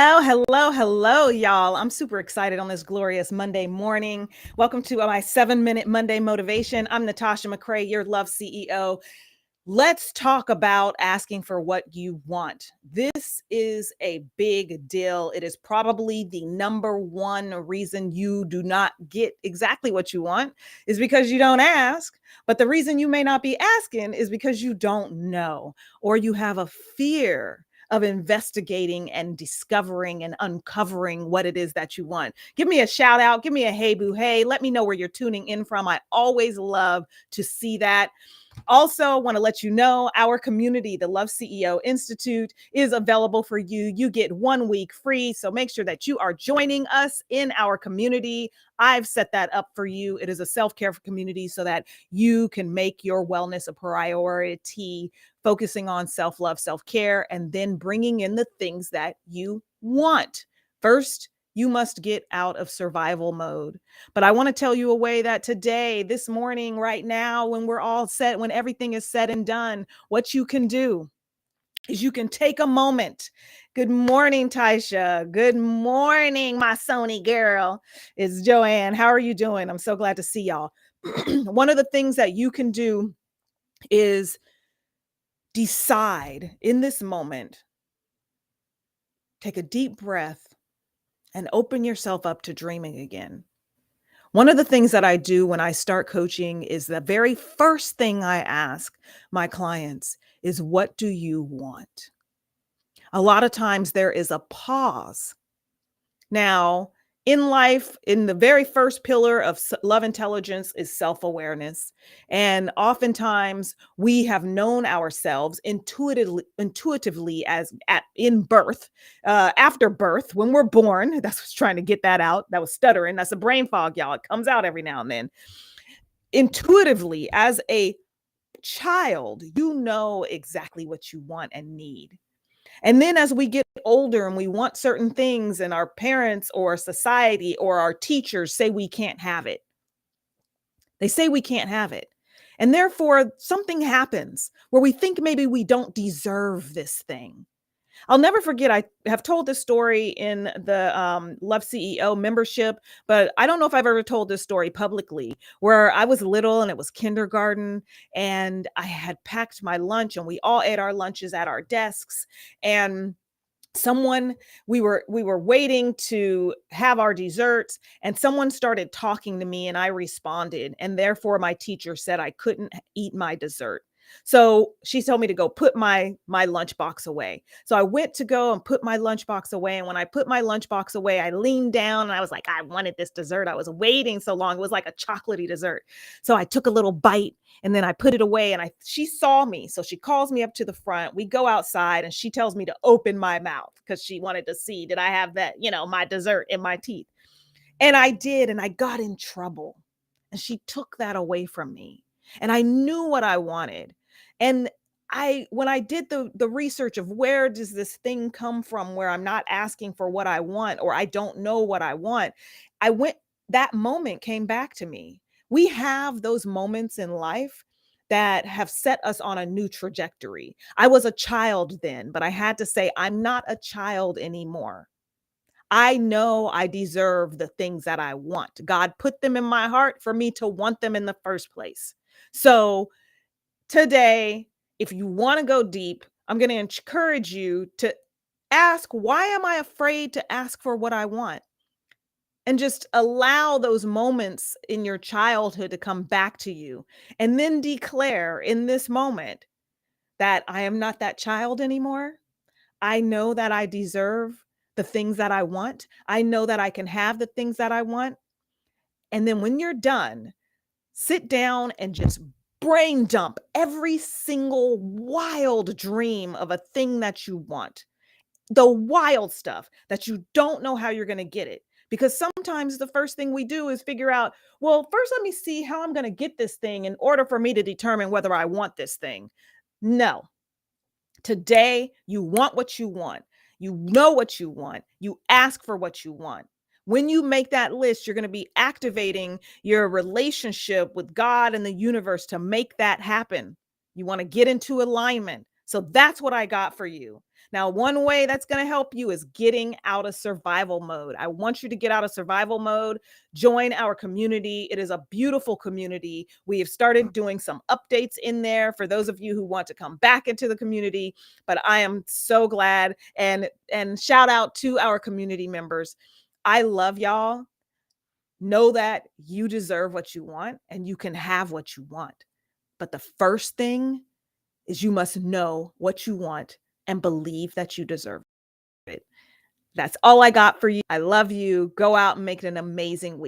Hello, y'all. I'm super excited on this glorious Monday morning. Welcome to my 7-minute Monday motivation. I'm Natasha McCrae, your Love CEO. Let's talk about asking for what you want. This is a big deal. It is probably the number one reason you do not get exactly what you want is because you don't ask. But the reason you may not be asking is because you don't know, or you have a fear of investigating and discovering and uncovering what it is that you want. Give me a shout out. Give me a hey boo hey. Let me know where you're tuning in from. I always love to see that. Also, want to let you know our community, the Love CEO Institute, is available for you. You get 1 week free. So make sure that you are joining us in our community. I've set that up for you. It is a self-care community so that you can make your wellness a priority, focusing on self-love, self-care, and then bringing in the things that you want. First, you must get out of survival mode. But I want to tell you a way that today, this morning, right now, when we're all set, when everything is said and done, what you can do is you can take a moment. Good morning, Taisha. Good morning, my Sony girl. It's Joanne. How are you doing? I'm so glad to see y'all. One of the things that you can do is decide in this moment, take a deep breath and open yourself up to dreaming again. One of the things that I do when I start coaching is the very first thing I ask my clients is, what do you want? A lot of times there is a pause. Now, in life, in the very first pillar of love intelligence is self-awareness. And oftentimes we have known ourselves intuitively as in birth, after birth, when we're born. That's what's trying to get that out. That was stuttering. That's a brain fog, y'all. It comes out every now and then. Intuitively, as a child, you know exactly what you want and need. And then as we get older and we want certain things, and our parents or society or our teachers say we can't have it. They say we can't have it. And therefore, something happens where we think maybe we don't deserve this thing. I'll never forget, I have told this story in the Love CEO membership, but I don't know if I've ever told this story publicly, where I was little and it was kindergarten and I had packed my lunch and we all ate our lunches at our desks. And someone we were waiting to have our desserts, and someone started talking to me and I responded, and therefore my teacher said I couldn't eat my dessert. So she told me to go put my lunchbox away. So I went to go and put my lunchbox away, and when I put my lunchbox away, I leaned down and I was like, I wanted this dessert. I was waiting so long. It was like a chocolatey dessert. So I took a little bite and then I put it away, and she saw me. So she calls me up to the front. We go outside and she tells me to open my mouth because she wanted to see, did I have that, my dessert in my teeth? And I did, and I got in trouble. And she took that away from me. And I knew what I wanted. And when I did the research of where does this thing come from where I'm not asking for what I want, or I don't know what I want, I went that moment came back to me. We have those moments in life that have set us on a new trajectory. I was a child then, but I had to say, I'm not a child anymore. I know I deserve the things that I want. God put them in my heart for me to want them in the first place. So today, if you want to go deep, I'm going to encourage you to ask, why am I afraid to ask for what I want? And just allow those moments in your childhood to come back to you. And then declare in this moment that I am not that child anymore. I know that I deserve the things that I want. I know that I can have the things that I want. And then when you're done, sit down and just brain dump every single wild dream of a thing that you want. The wild stuff that you don't know how you're going to get it. Because sometimes the first thing we do is figure out, well, first let me see how I'm going to get this thing in order for me to determine whether I want this thing. No. Today, you want what you want. You know what you want. You ask for what you want. When you make that list, you're going to be activating your relationship with God and the universe to make that happen. You want to get into alignment. So that's what I got for you. Now, one way that's going to help you is getting out of survival mode. I want you to get out of survival mode. Join our community. It is a beautiful community. We have started doing some updates in there for those of you who want to come back into the community, but I am so glad, and shout out to our community members. I love y'all. Know that you deserve what you want and you can have what you want. But the first thing is you must know what you want and believe that you deserve it. That's all I got for you. I love you. Go out and make it an amazing week.